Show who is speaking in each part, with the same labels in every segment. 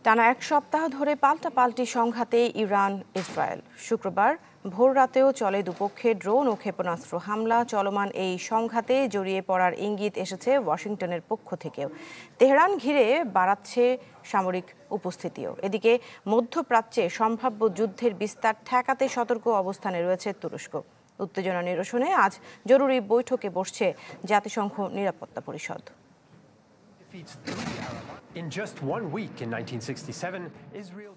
Speaker 1: টানা এক সপ্তাহ ধরে পাল্টাপাল্টি সংঘাতে ইরান ইসরায়েল। শুক্রবার ভোর রাতেও চলে দুপক্ষের ড্রোন ও ক্ষেপণাস্ত্র হামলা। চলমান এই সংঘাতে জড়িয়ে পড়ার ইঙ্গিত এসেছে ওয়াশিংটনের পক্ষ থেকেও। তেহরান ঘিরে বাড়াচ্ছে সামরিক উপস্থিতিও। এদিকে মধ্যপ্রাচ্যে সম্ভাব্য যুদ্ধের বিস্তার ঠেকাতে সতর্ক অবস্থানে রয়েছে তুরস্ক। উত্তেজনা নিরসনে আজ জরুরি বৈঠকে বসছে জাতিসংঘ নিরাপত্তা পরিষদ।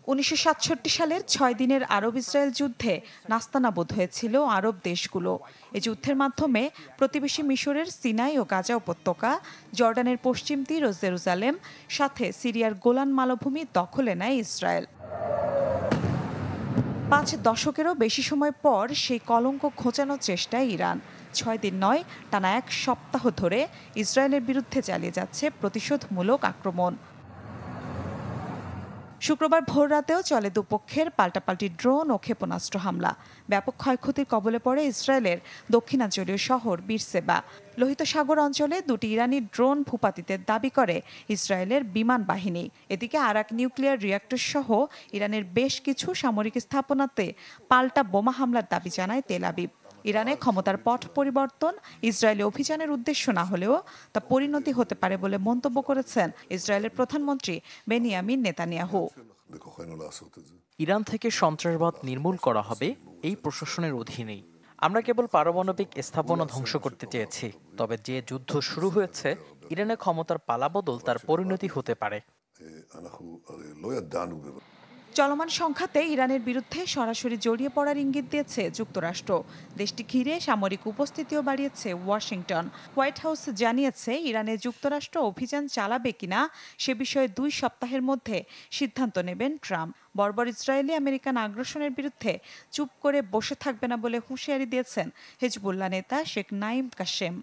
Speaker 2: 1967 সালের 6 দিনের আরব ইসরায়েল যুদ্ধে নাস্তানাবুদ হয়েছিল আরব দেশগুলো। এই যুদ্ধের মাধ্যমে প্রতিবেশী মিশরের সিনাই ও গাজা উপত্যকা, জর্ডানের পশ্চিম তীর ও জেরুজালেম, সাথে সিরিয়ার গোলান মালভূমি দখলে নেয় ইসরায়েল। 5 দশকেরও বেশি সময় পর সেই কলঙ্ক ঘোচানোর চেষ্টায় ইরান 6 দিন নয়, টানা এক সপ্তাহ ধরে ইসরায়েলের বিরুদ্ধে চালিয়ে যাচ্ছে প্রতিশোধমূলক আক্রমণ। শুক্রবার ভোর রাতেও চলে দুপক্ষের পাল্টাপাল্টি ড্রোন ও ক্ষেপণাস্ত্র হামলা। ব্যাপক ক্ষয়ক্ষতির কবলে পড়ে ইসরায়েলের দক্ষিণাঞ্চলীয় শহর বীরসেবা। লোহিত সাগর অঞ্চলে 2টি ইরানি ড্রোন ভূপাতিতের দাবি করে ইসরায়েলের বিমান বাহিনী। এদিকে আরাক নিউক্লিয়ার রিঅ্যাক্টর সহ ইরানের বেশ কিছু সামরিক স্থাপনাতে পাল্টা বোমা হামলার দাবি জানায় তেল আবিব। ইরানে ক্ষমতার পট পরিবর্তন ইসরায়েলি অভিযানের উদ্দেশ্য না হলেও তা পরিণতি হতে পারে বলে মন্তব্য করেছেন ইসরায়েলের প্রধানমন্ত্রী বেনিয়ামিন নেতানিয়াহু।
Speaker 3: ইরান থেকে সন্ত্রাসবাদ নির্মূল করা হবে এই প্রশাসনের অধীনেই। আমরা কেবল পারমাণবিক স্থাপনা ধ্বংস করতে চেয়েছি, তবে যে যুদ্ধ শুরু হয়েছে ইরানের ক্ষমতার পালাবদল তার পরিণতি হতে পারে।
Speaker 2: চলমান সংঘাতে ইরানের বিরুদ্ধে সরাসরি জড়িয়ে পড়ার ইঙ্গিত দিয়েছে যুক্তরাষ্ট্র। দেশটি ঘিরে সামরিক উপস্থিতিও বাড়িয়েছে ওয়াশিংটন। হোয়াইট হাউস জানিয়েছে ইরানে যুক্তরাষ্ট্র অভিযান চালাবে কিনা সে বিষয়ে 2 সপ্তাহের মধ্যে সিদ্ধান্ত নেবেন ট্রাম্প। বর্বর ইসরায়েলি আমেরিকান আগ্রাসনের বিরুদ্ধে চুপ করে বসে থাকবে না বলে হুঁশিয়ারি দিয়েছেন হিজবুল্লাহ নেতা শেখ নাঈম কাশেম।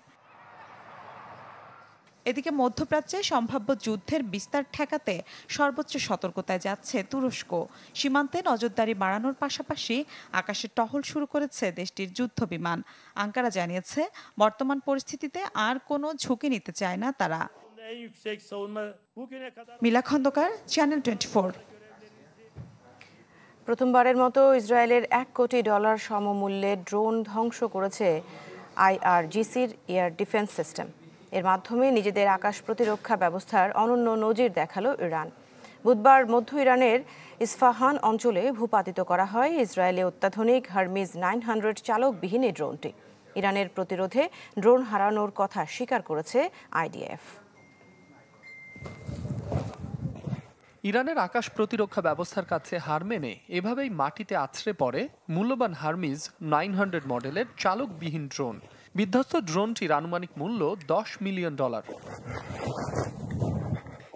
Speaker 2: এদিকে মধ্যপ্রাচ্যে সম্ভাব্য যুদ্ধের বিস্তার ঠেকাতে সর্বোচ্চ সতর্কতায় যাচ্ছে তুরস্ক। সীমান্তে নজরদারি বাড়ানোর পাশাপাশি আকাশে টহল শুরু করেছে দেশটির যুদ্ধবিমান। আঙ্কারা জানিয়েছে বর্তমান পরিস্থিতিতে আর কোনো ঝুঁকি নিতে চায় না তারা। মিলা খন্দকার, চ্যানেল 24।
Speaker 1: প্রথমবারের মতো ইসরায়েলের $1 কোটি সমমূল্যের ড্রোন ধ্বংস করেছে IRGCর এয়ার ডিফেন্স সিস্টেম। এর মাধ্যমে নিজেদের আকাশ প্রতিরক্ষা ব্যবস্থার অনন্য নজির দেখালো ইরান। বুধবার মধ্য ইরানের ইস্ফাহান অঞ্চলে ভূপাতিত করা হয় ইসরায়েলে অত্যাধুনিক হারমিজ 900 চালকবিহীন এই ড্রোনটি। ইরানের প্রতিরোধে ড্রোন হারানোর কথা স্বীকার করেছে IDF।
Speaker 4: ইরানের আকাশ প্রতিরক্ষা ব্যবস্থার কাছে হার মেনে এভাবেই মাটিতে আছড়ে পড়ে মূল্যবান হারমিজ 900 মডেলের চালকবিহীন ড্রোন। বিধ্বস্ত ড্রোনটির আনুমানিক মূল্য $10 মিলিয়ন।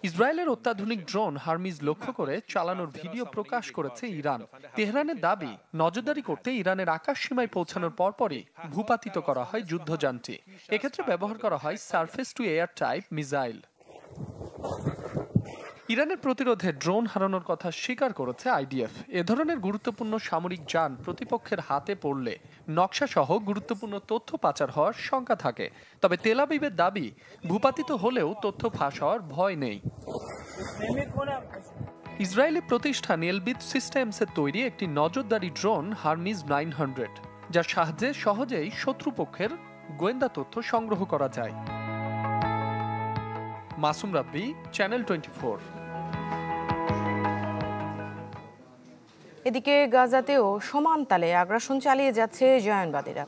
Speaker 4: ইসরায়েলের অত্যাধুনিক ড্রোন হারমিজ লক্ষ্য করে চালানোর ভিডিও প্রকাশ করেছে ইরান। তেহরানের দাবি, নজরদারি করতে ইরানের আকাশ সীমায় পৌঁছানোর পরপরই ভূপাতিত করা হয় যুদ্ধযানটি। এক্ষেত্রে ব্যবহার করা হয় surface two air type missile. ইরানের প্রতিরোধে ড্রোন হারানোর কথা স্বীকার করেছে IDF। এ ধরনের গুরুত্বপূর্ণ সামরিক যান প্রতিপক্ষের হাতে পড়লে নকশাসহ গুরুত্বপূর্ণ তথ্য পাচার হওয়ার শঙ্কা থাকে। তবে তেল আবিবের দাবি, ভূপাতিত হলেও তথ্য ফাঁস হওয়ার ভয় নেই। ইসরায়েলি প্রতিষ্ঠান এলবিট সিস্টেমসের তৈরি একটি নজরদারি ড্রোন হারমিজ 900, যার সাহায্যে সহজেই শত্রুপক্ষের গোয়েন্দা তথ্য সংগ্রহ করা যায়। মাসুম রাব্বি, চ্যানেল 24।
Speaker 1: এদিকে গাজাতেও সমান তালে আগ্রাসন চালিয়ে যাচ্ছে জয়নবাদীরা।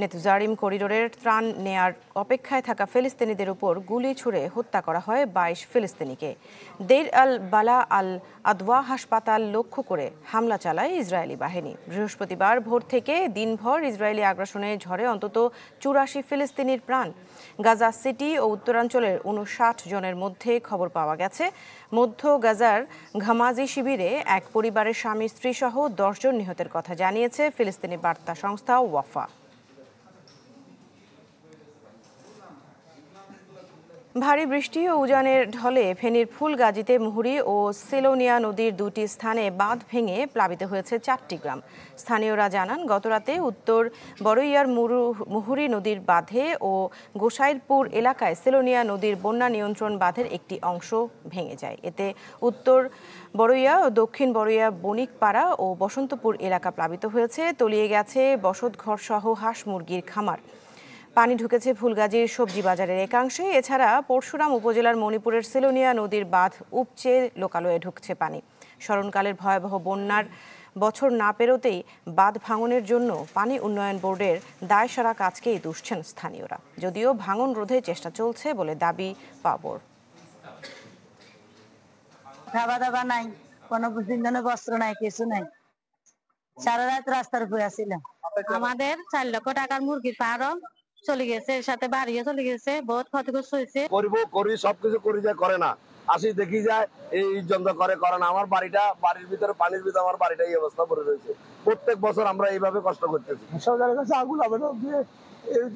Speaker 1: নেতুজারিম করিডোরের ত্রাণ নেয়ার অপেক্ষায় থাকা ফিলিস্তিনিদের উপর গুলি ছুড়ে হত্যা করা হয় 22 ফিলিস্তিনিকে। দেইর আল বালা আল আদওয়া হাসপাতাল লক্ষ্য করে হামলা চালায় ইসরায়েলি বাহিনী। বৃহস্পতিবার ভোর থেকে দিনভর ইসরায়েলি আগ্রাসনে ঝরে অন্তত 84 ফিলিস্তিনির প্রাণ। গাজা সিটি ও উত্তরাঞ্চলের 59 জনের মধ্যে খবর পাওয়া গেছে। মধ্য গাজার ঘামাজি শিবিরে এক পরিবারের স্বামী স্ত্রী সহ 10 জন নিহতের কথা জানিয়েছে ফিলিস্তিনি বার্তা সংস্থা ওয়াফা। ভারী বৃষ্টি ও উজানের ঢলে ফেনীর ফুলগাজীতে মুহুরী ও সেলোনিয়া নদীর দুটি স্থানে বাঁধ ভেঙে প্লাবিত হয়েছে 4টি গ্রাম। স্থানীয়রা জানান, গতরাতে উত্তর বড়ইয়ার মুহুরী নদীর বাঁধে ও গোসাইরপুর এলাকায় সেলোনিয়া নদীর বন্যা নিয়ন্ত্রণ বাঁধের একটি অংশ ভেঙে যায়। এতে উত্তর বড়ইয়া ও দক্ষিণ বড়ইয়া বণিকপাড়া ও বসন্তপুর এলাকা প্লাবিত হয়েছে। তলিয়ে গেছে বসতঘর সহ হাঁস মুরগির খামার। পানি ঢুকেছে ফুলগাজীর সবজি বাজারের একাংশে। এছাড়া পরশুরাম উপজেলার মণিপুরের সেলোনিয়া নদীর বাঁধ উপচে লোকালয়ে ঢুকছে পানি। স্মরণকালের ভয়াবহ বন্যার বছর না পেরোতেই বাঁধ ভাঙনের জন্য পানি উন্নয়ন বোর্ডের দায়সারা কাজকেই দুষছেন স্থানীয়রা। যদিও ভাঙন রোধে চেষ্টা চলছে বলে দাবি পাওয়ার।
Speaker 5: খাওয়া দাওয়া নাই, কোনো দিনের বস্ত্র নাই, কিছু নাই। সারা রাত রাস্তার উপরে আসছিলাম। আমাদের 4 লক্ষ টাকার মুরগির ফার্ম চলে গেছে, এর সাথে বাড়িও চলে গেছে, বহুত ক্ষতিগ্রস্ত হয়েছে।
Speaker 6: করি সবকিছু করি যায়, করে না, আসি দেখি যায় এই যন্ত্র করে না। আমার বাড়ির ভিতরে পানির ভিতরে আমার বাড়িটা এই অবস্থা পড়ে রয়েছে। প্রত্যেক বছর আমরা এইভাবে কষ্ট করতেছি।
Speaker 7: সরকারের কাছে আগুন আবেদন দিয়ে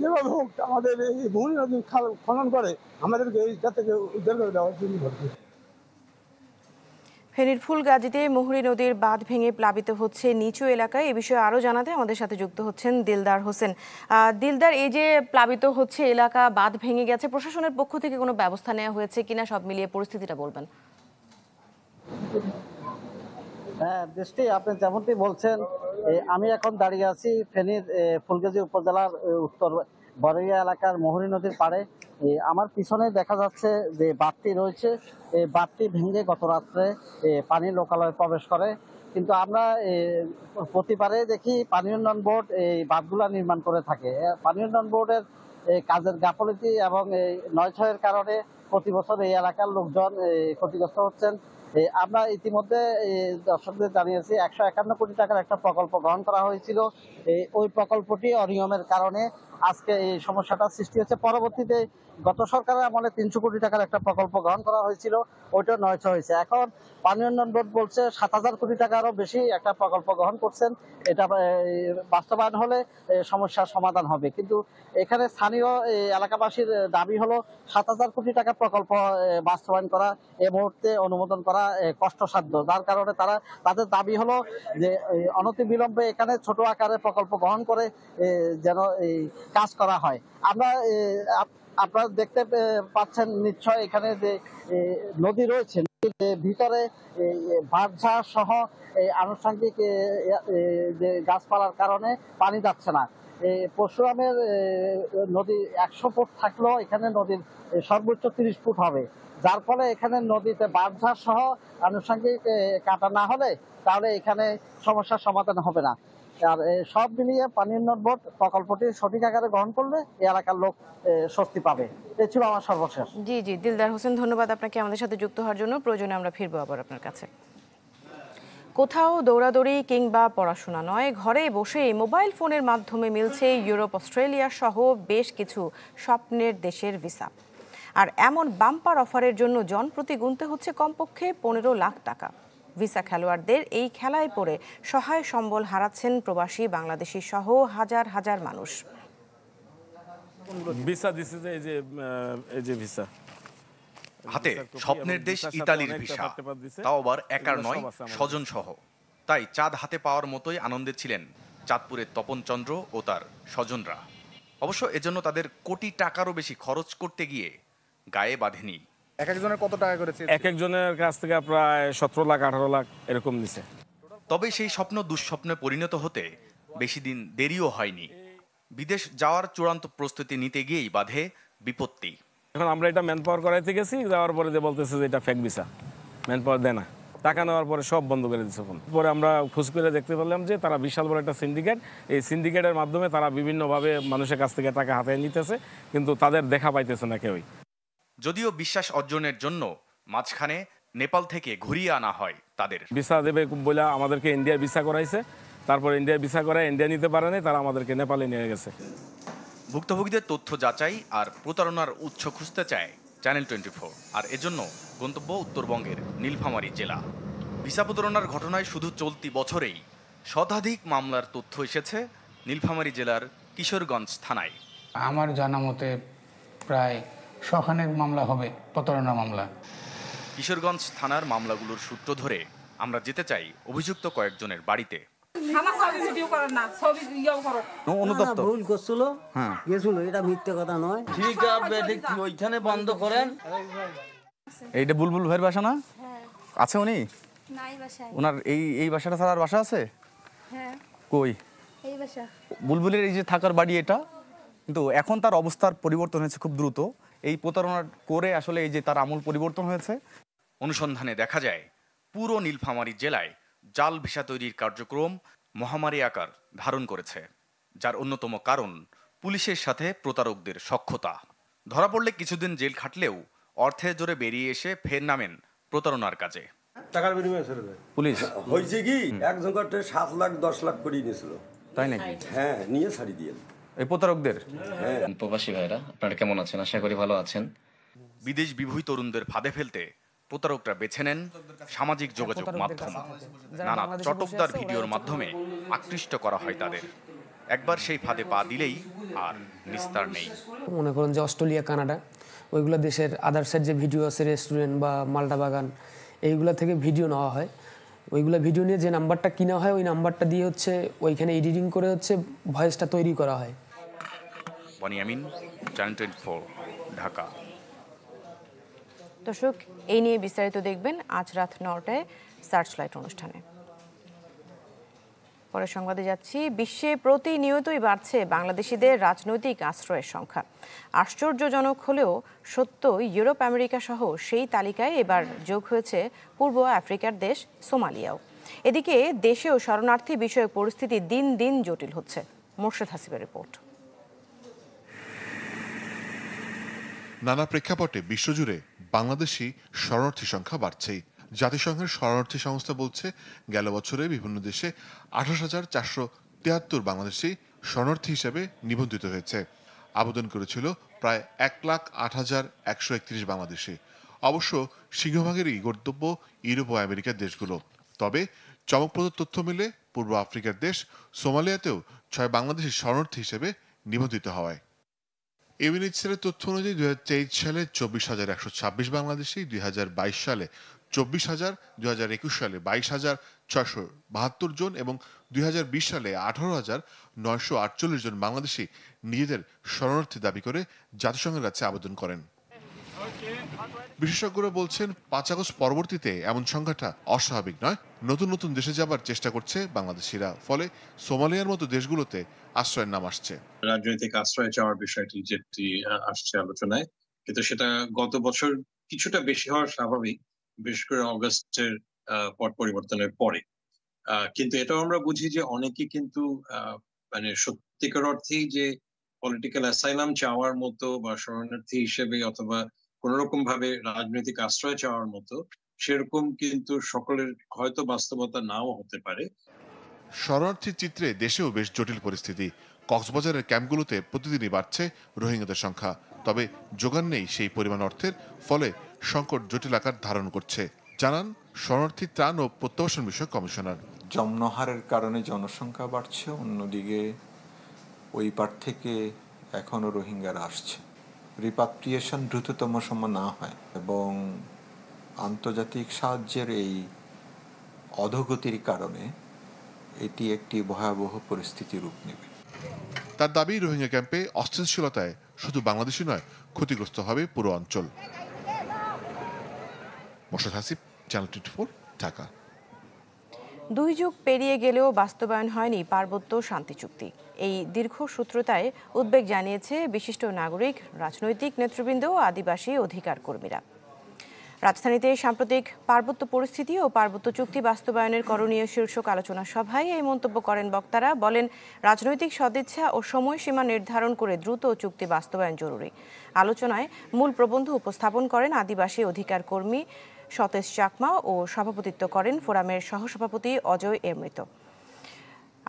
Speaker 7: যেভাবে হোক আমাদের এই ভূমি নদী খনন করে আমাদেরকে এইটা থেকে উদ্ধার করে দেওয়ার জন্য।
Speaker 1: ফেনীর ফুলগাজীতে মুহুরী নদীর বাঁধ ভেঙে প্লাবিত হচ্ছে নিচু এলাকায়। এ বিষয়ে আরও জানাতে আমাদের সাথে যুক্ত হচ্ছেন দিলদার হোসেন। দিলদার, এই যে প্লাবিত হচ্ছে এলাকা, বাঁধ ভেঙে গেছে, প্রশাসনের পক্ষ থেকে কোনো ব্যবস্থা নেওয়া হয়েছে কিনা, সব মিলিয়ে পরিস্থিতিটা বলবেন।
Speaker 8: হ্যাঁ দৃষ্টি, আপনি যেমনটি বলছেন, আমি এখন দাঁড়িয়ে আছি ফেনীর ফুলগাজী উপজেলার উত্তর বড়ইয়া এলাকার মুহুরী নদীর পাড়ে। আমার পিছনে দেখা যাচ্ছে যে বাঁধটি রয়েছে, এই বাঁধটি ভেঙে গত রাত্রে পানি লোকালয়ে প্রবেশ করে। কিন্তু আমরা প্রতিবারে দেখি পানি উন্নয়ন বোর্ড এই বাঁধগুলা নির্মাণ করে থাকে। পানি উন্নয়ন বোর্ডের কাজের গাফলতি এবং নয়ছয়ের কারণে প্রতি বছর এই এলাকার লোকজন ক্ষতিগ্রস্ত হচ্ছেন। আমরা ইতিমধ্যে দর্শকদের জানিয়েছি 151 কোটি টাকার একটা প্রকল্প গ্রহণ করা হয়েছিল। ওই প্রকল্পটি অনিয়মের কারণে আজকে এই সমস্যাটা সৃষ্টি হচ্ছে। পরবর্তীতে গত সরকারের আমলে 300 কোটি টাকার একটা প্রকল্প গ্রহণ করা হয়েছিল, ওইটা নয়ছ হয়েছে। এখন পানি উন্নয়ন বোর্ড বলছে 7000 কোটি টাকারও বেশি একটা প্রকল্প গ্রহণ করছেন, এটা বাস্তবায়ন হলে সমস্যার সমাধান হবে। কিন্তু এখানে স্থানীয় এলাকাবাসীর দাবি হলো 7000 কোটি টাকা প্রকল্প বাস্তবায়ন করা এ মুহূর্তে অনুমোদন করা কষ্টসাধ্য। যার কারণে তাদের দাবি হলো যে অনতিবিলম্বে এখানে ছোট আকারে প্রকল্প গ্রহণ করে যেন এই কাজ করা হয়। আপনারা দেখতে পাচ্ছেন নিশ্চয় এখানে যে নদী রয়েছে, ভিতরে বাঁধঝাড় সহ আনুষঙ্গিক যে গাছপালার কারণে পানি যাচ্ছে না। পরশুরামের নদী 100 ফুট থাকলেও এখানে নদীর সর্বোচ্চ 30 ফুট হবে, যার ফলে এখানে নদীতে বাঁধঝাড় সহ আনুষঙ্গিক কাটা না হলে তাহলে এখানে সমস্যার সমাধান হবে না। আর সব মিলিয়ে পানি উন্নয়ন বোর্ড প্রকল্পটি সঠিক আকারে গ্রহণ করলে এই এলাকার লোক স্বস্তি পাবে। এই ছিল আমার সর্বশেষ।
Speaker 1: জি দিলদার হোসেন, ধন্যবাদ আপনাকে আমাদের সাথে যুক্ত হওয়ার জন্য। প্রয়োজনে আমরা ফিরবো আবার আপনার কাছে। কোথাও দৌড়াদৌড়ি কিংবা পড়াশোনা নয়, ঘরে বসেই মোবাইল ফোনের মাধ্যমে মিলছে ইউরোপ, অস্ট্রেলিয়া সহ বেশ কিছু স্বপ্নের দেশের ভিসা। আর এমন বাম্পার অফারের জন্য জনপ্রতি গুনতে হচ্ছে কমপক্ষে 15 লাখ টাকা। ভিসা খেলোয়াড়দের এই খেলায় পড়ে সহায় সম্বল হারাচ্ছেন প্রবাসী বাংলাদেশি সহ হাজার হাজার মানুষ।
Speaker 9: ভিসা দিছে যে এই যে ভিসা
Speaker 10: হাতে স্বপ্নের দেশ ইতালির ভিসা, তাও আবার একার নয়, স্বজন সহ। তাই চাঁদ হাতে পাওয়ার মতোই আনন্দে ছিলেন চাঁদপুরের তপন চন্দ্র ও তার স্বজনরা। অবশ্য এজন্য তাদের কোটি টাকারও বেশি খরচ করতে গিয়ে গায়ে বাঁধেনি।
Speaker 9: এক একজনের কত টাকা করেছে? এক একজনের কাছ থেকে প্রায় 17 লাখ 18 লাখ এরকম নিছে।
Speaker 10: তবে সেই স্বপ্ন দুঃস্বপ্নে পরিণত হতে বেশি দিন দেরিও হয়নি। বিদেশ যাওয়ার চূড়ান্ত প্রস্তুতি নিতে গিয়েই বাধে বিপত্তি।
Speaker 9: এখন আমরা এটা ম্যান পাওয়ার করাইতে গেছি, যাওয়ার পরে যে বলতেছে যে এটা ফেক ভিসা, ম্যান পাওয়ার দেয় না, টাকা নেওয়ার পরে সব বন্ধ করে দিচ্ছে ফোন। পরে আমরা খোঁজ করে দেখতে পারলাম যে তারা বিশাল বড় একটা সিন্ডিকেট, এই সিন্ডিকেটের মাধ্যমে তারা বিভিন্নভাবে মানুষের কাছ থেকে টাকা হাতে নিতেছে, কিন্তু তাদের দেখা পাইতেছে না কেউই।
Speaker 10: যদিও বিশ্বাস অর্জনের জন্য মাঝখানে নেপাল থেকে ঘুরিয়ে আনা হয় তাদের।
Speaker 9: ভিসা দেবে বলে আমাদেরকে ইন্ডিয়ার ভিসা করাইছে, তারপর ইন্ডিয়ার ভিসা করায় ইন্ডিয়া নিতে পারে নাই, তারা আমাদেরকে নেপালে নিয়ে গেছে।
Speaker 10: ভুক্তভোগীদের তথ্য যাচাই আর প্রতারণার উৎস খুঁজতে চায় চ্যানেল 24, আর এজন্য গন্তব্য উত্তরবঙ্গের নীলফামারী জেলা। ভিসা প্রতারণার ঘটনায় শুধু চলতি বছরেই শতাধিক মামলার তথ্য এসেছে নীলফামারী জেলার কিশোরগঞ্জ থানায়।
Speaker 11: আমার জানা মতে প্রায় শখানেক মামলা হবে, প্রতারণা মামলা।
Speaker 10: কিশোরগঞ্জ থানার মামলাগুলোর সূত্র ধরে আমরা যেতে চাই অভিযুক্ত কয়েকজনের বাড়িতে।
Speaker 12: ভুল করছিল, গেছিল, এটা মিথ্যে কথা নয়। ঠিক আছে, ওইখানে বন্ধ করেন।
Speaker 13: এইটা বুলবুল ভাইয়ের বাসা না? আছে উনি? ওনার এই বাসাটা ছাড়া আর বাসা আছে? কই? বুলবুলের এই যে থাকার বাড়ি এটা, কিন্তু এখন তার অবস্থার পরিবর্তন হয়েছে খুব দ্রুত। এই প্রতারণা করে আসলে এই যে তার আমূল পরিবর্তন হয়েছে।
Speaker 10: অনুসন্ধানে দেখা যায় পুরো নীলফামারী জেলায় জাল ভিসা তৈরির কার্যক্রম মহামারী আকার ধারণ করেছে, যার অন্যতম কারণ পুলিশের সাথে প্রতারকদের সখ্যতা। ধরা পড়লে কিছুদিন জেল খাটলেও অর্থের জোরে বেরিয়ে এসে ফের নামেন প্রতারণার কাজে।
Speaker 6: টাকার বিনিময়ে ছেড়ে দেয়
Speaker 13: পুলিশ
Speaker 6: হয়েছে কি, একজন করতে 7 লাখ 10 লাখ করে নিয়েছিল।
Speaker 13: তাই নাকি?
Speaker 6: হ্যাঁ, নিয়ে ছাড়ি দিয়ে
Speaker 13: এই প্রতারকদের।
Speaker 14: প্রবাসী ভাইরা, আপনারা কেমন আছেন? আশা করি ভালো আছেন।
Speaker 10: বিদেশ বিভূত তরুণদের ফাঁদে ফেলতে প্রতারকরা বেছে নেন সামাজিক যোগাযোগ মাধ্যম। নানা চটকদার ভিডিওর মাধ্যমে আকৃষ্ট করা হয় তাদের। একবার সেই ফাঁদে পা দিলেই আর নিস্তার নেই।
Speaker 15: মনে করুন যে অস্ট্রেলিয়া, কানাডা, ওইগুলো দেশের আদার্সের যে ভিডিও আছে, রেস্টুরেন্ট বা মাল্টা বাগান, এইগুলো থেকে ভিডিও নেওয়া হয়। ওইগুলো ভিডিও নিয়ে যে নাম্বারটা কিনা হয়, ওই নাম্বারটা দিয়ে হচ্ছে ওইখানে এডিটিং করে হচ্ছে ভয়েসটা তৈরি করা হয়।
Speaker 10: বনিয়ামিন, চ্যানেল 24, ঢাকা।
Speaker 1: দর্শক, এই নিয়ে বিস্তারিত দেখবেন আজ রাত 9টায় সার্চলাইট অনুষ্ঠানে। পরের সংবাদে যাচ্ছি। বিশ্বে প্রতিনিয়তই বাড়ছে বাংলাদেশিদের রাজনৈতিক আশ্রয়ের সংখ্যা। আশ্চর্যজনক হলেও সত্য, ইউরোপ আমেরিকা সহ সেই তালিকায় এবার যোগ হয়েছে পূর্ব আফ্রিকার দেশ সোমালিয়াও। এদিকে দেশেও শরণার্থী বিষয়ক পরিস্থিতি দিন দিন জটিল হচ্ছে। মোর্শেদ হাসিবের রিপোর্ট।
Speaker 16: নানা প্রেক্ষাপটে বিশ্বজুড়ে বাংলাদেশি শরণার্থী সংখ্যা বাড়ছেই। জাতিসংঘের শরণার্থী সংস্থা বলছে, গেল বছরে বিভিন্ন দেশে 28,473 বাংলাদেশি শরণার্থী হিসেবে নিবন্ধিত হয়েছে। আবেদন করেছিল প্রায় 1,08,131 বাংলাদেশি। অবশ্য সিংহভাগেরই গন্তব্য ইউরোপ ও আমেরিকার দেশগুলো। তবে চমকপ্রদ তথ্য মিলে পূর্ব আফ্রিকার দেশ সোমালিয়াতেও 6 বাংলাদেশি শরণার্থী হিসেবে নিবন্ধিত হওয়ায়। ইউএনএইচসিআর এর তথ্য অনুযায়ী 2023 সালে 24,126 বাংলাদেশি, 2022 সালে 24,000, 2021 সালে 22,672 জন এবং 2020 সালে 18,948 জন বাংলাদেশি নিজেদের শরণার্থী দাবি করে জাতিসংঘের কাছে আবেদন করেন। বিশেষজ্ঞরা বলছেন, 5 আগস্ট পরবর্তীতে এমন সংখ্যাটা অস্বাভাবিক নয়। নতুন নতুন দেশে যাবার চেষ্টা করছে বাংলাদেশিরা, ফলে সোমালিয়ার মতো দেশগুলোতে আশ্রয়ের নাম আসছে।
Speaker 17: রাজনৈতিক আশ্রয় চাওয়ার বিষয়টি যেটি আসছে আলোচনায়, কিন্তু সেটা গত বছর কিছুটা বেশি হওয়া স্বাভাবিক, বিশেষ করে অগস্টের পট পরিবর্তনের পরে। কিন্তু এটাও আমরা বুঝি যে অনেকে কিন্তু মানে সত্যিকার অর্থেই যে পলিটিক্যাল অ্যাসাইলাম চাওয়ার মতো বা শরণার্থী হিসেবে অথবা কোন রকম ভাবে রাজনৈতিক আশ্রয় চাওয়ার মতো সেরকম কিন্তু সকলের হয়তো বাস্তবতা নাও হতে পারে।
Speaker 16: শরণার্থীর চিত্রে দেশেও বেশ জটিল পরিস্থিতি। কক্সবাজারের ক্যাম্পগুলোতে প্রতিদিনই বাড়ছে রোহিঙ্গাদের সংখ্যা, তবে যোগান নেই সেই পরিমাণ অর্থের, ফলে সংকট জটিল আকার ধারণ করছে, জানান শরণার্থী ত্রাণ ও প্রত্যাবাসন বিষয়ক কমিশনার।
Speaker 18: জন্মহারের কারণে জনসংখ্যা বাড়ছে, অন্যদিকে ওই পার থেকে এখনো রোহিঙ্গারা আসছে। রিপাট্রিয়েশন দ্রুততম সময় না হয় এবং আন্তর্জাতিক সাহায্যের এই অধোগতির কারণে এটি একটি ভয়াবহ পরিস্থিতির রূপ নেবে।
Speaker 16: তার দাবি, রোহিঙ্গা ক্যাম্পে অস্থিতিশীলতায় শুধু বাংলাদেশই নয়, ক্ষতিগ্রস্ত হবে পুরো অঞ্চল। মোর্শেদ হাসিব, চ্যানেল 24, ঢাকা।
Speaker 1: 2 যুগ পেরিয়ে গেলেও বাস্তবায়ন হয়নি পার্বত্য শান্তি চুক্তি। এই দীর্ঘসূত্রতায় উদ্বেগ জানিয়েছে বিশিষ্ট নাগরিক, রাজনৈতিক নেতৃবৃন্দ ও আদিবাসী অধিকার কর্মীরা। রাজধানীতে সাম্প্রতিক পার্বত্য পরিস্থিতি ও পার্বত্য চুক্তি বাস্তবায়নের করণীয় শীর্ষক আলোচনা সভায় এই মন্তব্য করেন বক্তারা। বলেন, রাজনৈতিক সদিচ্ছা ও সময়সীমা নির্ধারণ করে দ্রুত চুক্তি বাস্তবায়ন জরুরি। আলোচনায় মূল প্রবন্ধ উপস্থাপন করেন আদিবাসী অধিকার কর্মী সতেজ চাকমা ও সভাপতিত্ব করেন ফোরামের সহসভাপতি অজয় এমৃত।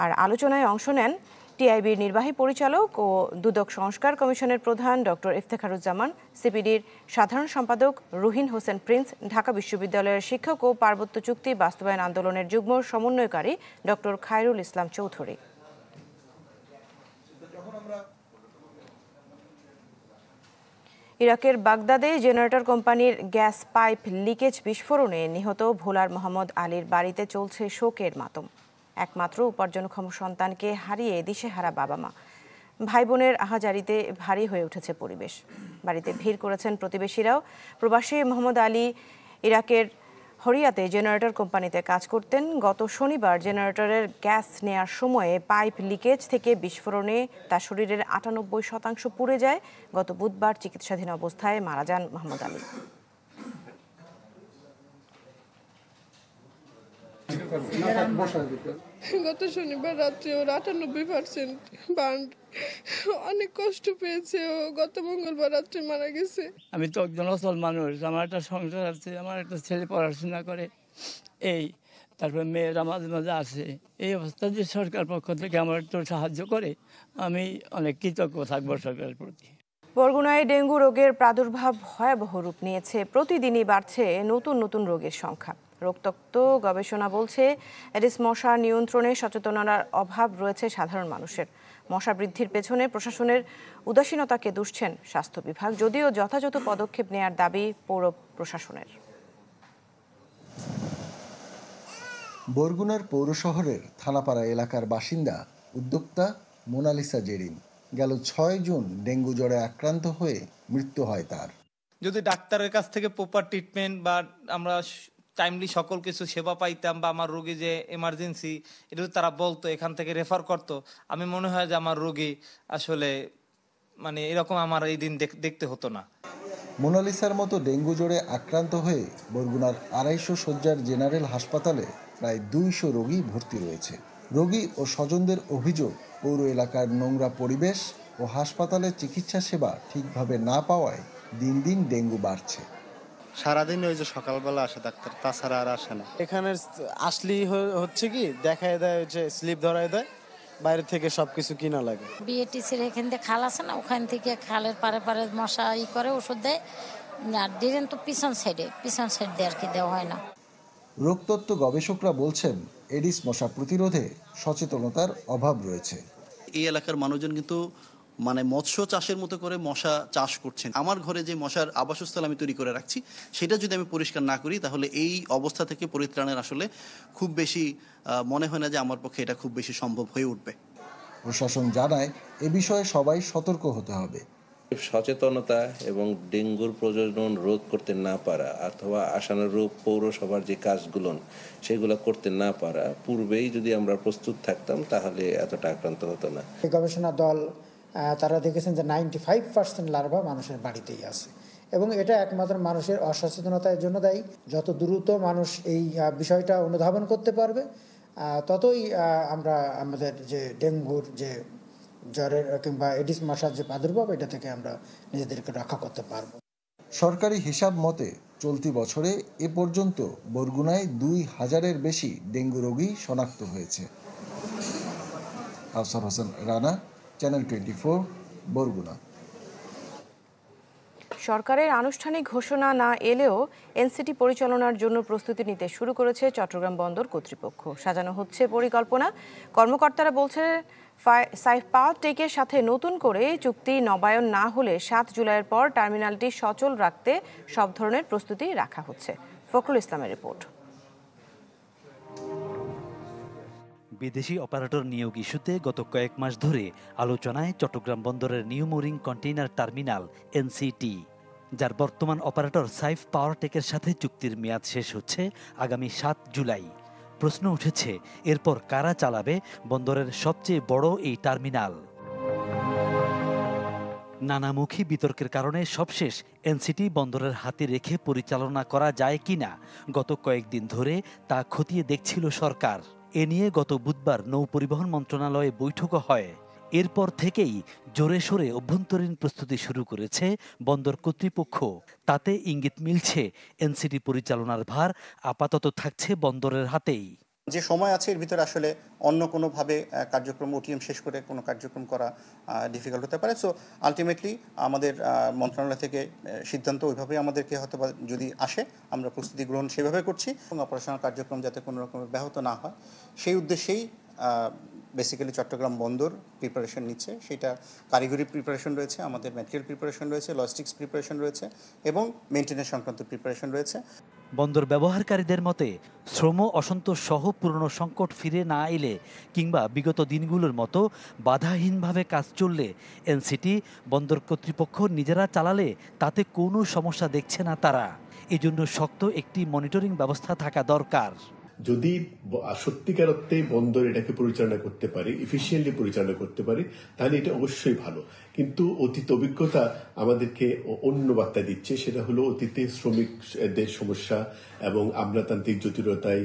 Speaker 1: আর আলোচনায় অংশ নেন টিআইবির নির্বাহী পরিচালক ও দুদক সংস্কার কমিশনের প্রধান ডক্টর ইফতেখারুজ্জামান, সিপিডির সাধারণ সম্পাদক রুহিন হোসেন প্রিন্স, ঢাকা বিশ্ববিদ্যালয়ের শিক্ষক ও পার্বত্য চুক্তি বাস্তবায়ন আন্দোলনের যুগ্ম সমন্বয়কারী ডক্টর খায়রুল ইসলাম চৌধুরী। ইরাকের বাগদাদে জেনারেটর কোম্পানির গ্যাস পাইপ লিকেজ বিস্ফোরণে নিহত ভোলার মোহাম্মদ আলীর বাড়িতে চলছে শোকের মাতম। একমাত্র উপার্জনক্ষম সন্তানকে হারিয়ে দিশেহারা বাবা মা, ভাই বোনের আহাজারিতে ভারী হয়ে উঠেছে পরিবেশ। বাড়িতে ভিড় করেছেন প্রতিবেশীরাও। প্রবাসী মোহাম্মদ আলী ইরাকের হরিয়াতে জেনারেটর কোম্পানিতে কাজ করতেন। গত শনিবার জেনারেটরের গ্যাস নেয়ার সময়ে পাইপ লিকেজ থেকে বিস্ফোরণে তার শরীরের ৯৮% পুড়ে যায়। গত বুধবার চিকিৎসাধীন অবস্থায় মারা যান মোহাম্মদ আলী।
Speaker 19: গত শনিবার রাত্রে ওর ৯৮% বার্ন, অনেক কষ্ট পেয়েছে। ও গত মঙ্গলবার রাত্রে মারা গেছে।
Speaker 20: আমি তো একজন অসল মানুষ, আমার একটা সংসার আছে, আমার একটা ছেলে পড়াশোনা করে, এই তারপরে মেয়েরা মাঝে মাঝে আসে। এই অবস্থা যে সরকার পক্ষ থেকে আমার একটু সাহায্য করে, আমি অনেক কৃতজ্ঞ থাকবো সরকারের প্রতি।
Speaker 1: বরগুনায় ডেঙ্গু রোগের প্রাদুর্ভাব ভয়াবহ রূপ নিয়েছে। প্রতিদিনই বাড়ছে নতুন নতুন রোগের সংখ্যা। রোগতত্ত্ব গবেষণা বলছে, এডিস মশা নিয়ন্ত্রণে সচেতনতার অভাব রয়েছে সাধারণ মানুষের। মশা বৃদ্ধির পেছনে প্রশাসনের উদাসীনতাকে দুষছেন স্বাস্থ্য বিভাগ, যদিও যথাযথ পদক্ষেপ নেয়ার দাবি পৌর প্রশাসনের।
Speaker 21: বরগুনার পৌর শহরের থানাপাড়া এলাকার বাসিন্দা উদ্যোক্তা মোনালিসা জেরিন গেল ৬ জুন ডেঙ্গু জ্বরে আক্রান্ত হয়ে মৃত্যু হয় তার।
Speaker 22: যদি ডাক্তারের কাছ থেকে প্রপার ট্রিটমেন্ট বা আমরা টাইমলি সকল কিছু সেবা পাইতাম, বা আমার রোগী যে এমার্জেন্সি এটা তারা বলতো, এখান থেকে রেফার করতো, আমি মনে হয় যে আমার রোগী আসলে এরকম আমার এই দিন দেখতে হতো না।
Speaker 21: মোনালিসার মতো ডেঙ্গু জ্বরে আক্রান্ত হয়ে বরগুনার ২৫০ শয্যার জেনারেল হাসপাতালে প্রায় ২০০ রোগী ভর্তি রয়েছে। রোগী ও স্বজনদের অভিযোগ, পৌর এলাকার নোংরা পরিবেশ ও হাসপাতালের চিকিৎসা সেবা ঠিকভাবে না পাওয়ায় দিন দিন ডেঙ্গু বাড়ছে।
Speaker 23: সারাদিন ওই যে সকালবেলা আসে ডাক্তার, তাছাড়া আর আসে না। এখানে আসলেই হচ্ছে কি দেখায় দেয়, হচ্ছে স্লিপ ধরায় দেয়, বাইরে থেকে সবকিছু কিনা লাগে।
Speaker 5: বিএটিসির এখান থেকে খাল আছে না, ওখান থেকে খালের পারে পারে মশা করে ওষুধ দেয়। আর ডিরেন তো পিছন সাইড দিয়ে আর কি দেওয়া হয় না।
Speaker 21: রোগতত্ত্ব গবেষকরা বলছেন, এডিস মশা প্রতিরোধে সচেতনতার অভাব রয়েছে।
Speaker 24: এই এলাকার মানুষজন কিন্তু মৎস্য চাষের মতো করে মশা চাষ করছেন। আমার ঘরে যে মশার আবাসস্থল আমি তৈরি করে রাখছি, সেটা যদি আমি পরিষ্কার না করি, তাহলে এই অবস্থা থেকে পরিত্রাণের আসলে খুব বেশি মনে হয় না যে আমার পক্ষে এটা খুব বেশি সম্ভব হয়ে উঠবে।
Speaker 21: প্রশাসন জানায়, এ বিষয়ে সবাই সতর্ক হতে হবে।
Speaker 25: সচেতনতা এবং ডেঙ্গুর প্রজনন রোধ করতে না পারা অথবা আশানুরূপ পৌরসভার যে কাজগুলো সেগুলো করতে না পারা, পূর্বেই যদি আমরা প্রস্তুত থাকতাম তাহলে এতটা আক্রান্ত হতো না।
Speaker 26: গবেষণা দল তারা দেখেছেন যে 95% লার্ভা মানুষের বাড়িতেই আছে, এবং এটা একমাত্র মানুষের অসচেতনতার জন্য দায়ী। যত দ্রুত মানুষ এই বিষয়টা অনুধাবন করতে পারবে, ততই আমরা আমাদের যে ডেঙ্গুর যে জ্বরের কিংবা এডিস মশার যে প্রাদুর্ভাব, এটা থেকে আমরা নিজেদেরকে রক্ষা করতে পারবো।
Speaker 21: সরকারি হিসাব মতে চলতি বছরে এ পর্যন্ত বরগুনায় ২,০০০-এর বেশি ডেঙ্গু রোগী শনাক্ত হয়েছে। কাউসার হোসেন রানা, চ্যানেল 24, বরগুনা।
Speaker 1: সরকারের আনুষ্ঠানিক ঘোষণা না এলেও এনসিটি পরিচালনার জন্য প্রস্তুতি নিতে শুরু করেছে চট্টগ্রাম বন্দর কর্তৃপক্ষ। সাজানো হচ্ছে পরিকল্পনা। কর্মকর্তারা বলছে, সাইফ পাওয়ার টেকের সাথে নতুন করে চুক্তি নবায়ন না হলে ৭ জুলাইয়ের পর টার্মিনালটি সচল রাখতে সব ধরনের প্রস্তুতি রাখা হচ্ছে। ফখরুল ইসলামের রিপোর্ট।
Speaker 27: বিদেশি অপারেটর নিয়োগ ইস্যুতে গত কয়েক মাস ধরে আলোচনায় চট্টগ্রাম বন্দরের new mooring container terminal NCT, যার বর্তমান অপারেটর সাইফ পাওয়ার টেকের সাথে চুক্তির মেয়াদ শেষ হচ্ছে আগামী ৭ জুলাই। প্রশ্ন উঠেছে, এরপর কারা চালাবে বন্দরের সবচেয়ে বড় এই টার্মিনাল? নানামুখী বিতর্কের কারণে সবশেষ এনসিটি বন্দরের হাতে রেখে পরিচালনা করা যায় কিনা গত কয়েকদিন ধরে তা খতিয়ে দেখছিল সরকার। এ নিয়ে গত বুধবার নৌ পরিবহন মন্ত্রণালয়ে বৈঠক হয়। এরপর থেকেই জোরে সোরে অভ্যন্তরীণ প্রস্তুতি শুরু করেছে বন্দর কর্তৃপক্ষ। তাতে ইঙ্গিত মিলছে, এনসিটি পরিচালনার ভার আপাতত থাকছে বন্দরের হাতেই।
Speaker 28: যে সময় আছে এর ভিতরে আসলে অন্য কোনোভাবে কার্যক্রম ওটিএম শেষ করে কোনো কার্যক্রম করা ডিফিকাল্ট হতে পারে। সো আলটিমেটলি আমাদের মন্ত্রণালয় থেকে সিদ্ধান্ত ওইভাবেই আমাদেরকে হয়তো যদি আসে, আমরা প্রস্তুতি গ্রহণ সেভাবে করছি, এবং অপারেশনাল কার্যক্রম যাতে কোনো রকমের ব্যাহত না হয় সেই উদ্দেশ্যেই বেসিক্যালি চট্টগ্রাম বন্দর প্রিপারেশন নিচ্ছে, সেটা কারিগরি প্রিপারেশন রয়েছে, আমাদের ম্যাটেরিয়াল প্রিপারেশন রয়েছে, লজিস্টিক্স প্রিপারেশন রয়েছে এবং মেইনটেনেন্স সংক্রান্ত প্রিপারেশন রয়েছে।
Speaker 27: বন্দর ব্যবহারকারীদের মতে শ্রম অসন্তোষ সহ পুরনো সংকট ফিরে না এলে কিংবা বিগত দিনগুলোর মতো বাধাহীনভাবে কাজ চললে এনসিটি বন্দর কর্তৃপক্ষ নিজেরা চালালে তাতে কোনো সমস্যা দেখছে না তারা। এজন্য শক্ত একটি মনিটরিং ব্যবস্থা থাকা দরকার।
Speaker 2: যদি সত্যিকার অর্থে বন্দর এটাকে পরিচালনা করতে পারে, এফিসিয়েন্টলি পরিচালনা করতে পারে, তাহলে এটা অবশ্যই ভালো। কিন্তু অতীত অভিজ্ঞতা আমাদেরকে অন্য বার্তা দিচ্ছে, সেটা হলো অতীতে শ্রমিকদের সমস্যা এবং আমলাতান্ত্রিক জটিলতায়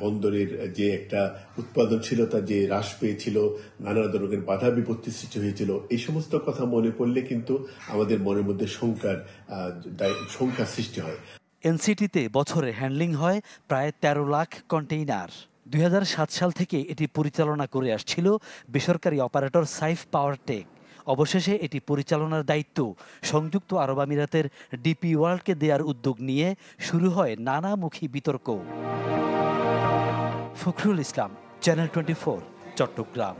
Speaker 2: বন্দরের যে একটা উৎপাদনশীলতা যে হ্রাস পেয়েছিল, নানা ধরনের বাধা বিপত্তি সৃষ্টি হয়েছিল, এই সমস্ত কথা মনে পড়লে কিন্তু আমাদের মনের মধ্যে শঙ্কা সৃষ্টি হয়।
Speaker 27: এনসিটিতে বছরে হ্যান্ডলিং হয় প্রায় 13 লাখ কন্টেইনার। 2007 সাল থেকে এটি পরিচালনা করে আসছিল বেসরকারি অপারেটর সাইফ পাওয়ারটেক। অবশেষে এটি পরিচালনার দায়িত্ব সংযুক্ত আরব আমিরাতের ডিপি ওয়ার্ল্ডকে দেওয়ার উদ্যোগ নিয়ে শুরু হয় নানামুখী বিতর্ক। ফখরুল ইসলাম, চ্যানেল 24, চট্টগ্রাম।